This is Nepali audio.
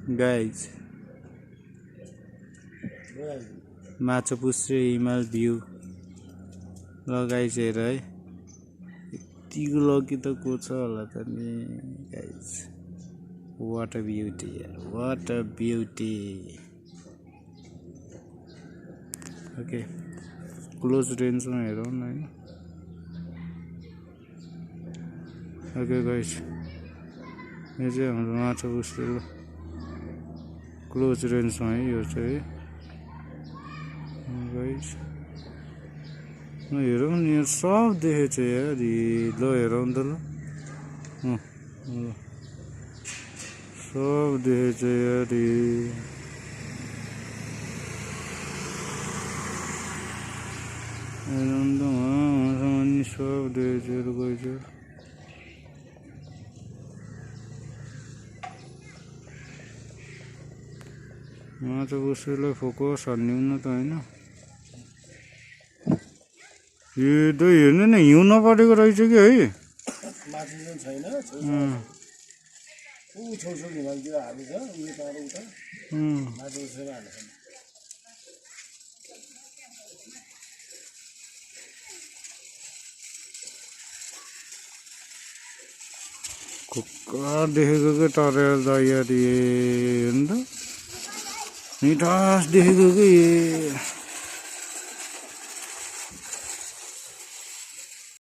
गाइज माछापुच्छ्रे हिमाल भ्यू लगाइस हेर है यतिको लकी त को छ होला त नि गाइज वाट अ ब्युटी यार what a beauty okay close रेन्जमा हेरौँ न हैन ओके गाइज यो चाहिँ हाम्रो माछापुच्छ्रे ल क्लोज रेन्जमा है यो चाहिँ गाइज हेरौँ नि यहाँ सब देखेछ यार ल हेरौँ त ल सब देखेछ यार हेरौँ त वहाँ नि सब देखेछ गएछ माछापुच्छ्रेलाई फोकस हान्यौँ न त होइन यो त हेर्नु न हिउँ नपरेको रहेछ कि है खुक्का देखेको के टरेर द यार हेर्नु त मिठास देखेको कि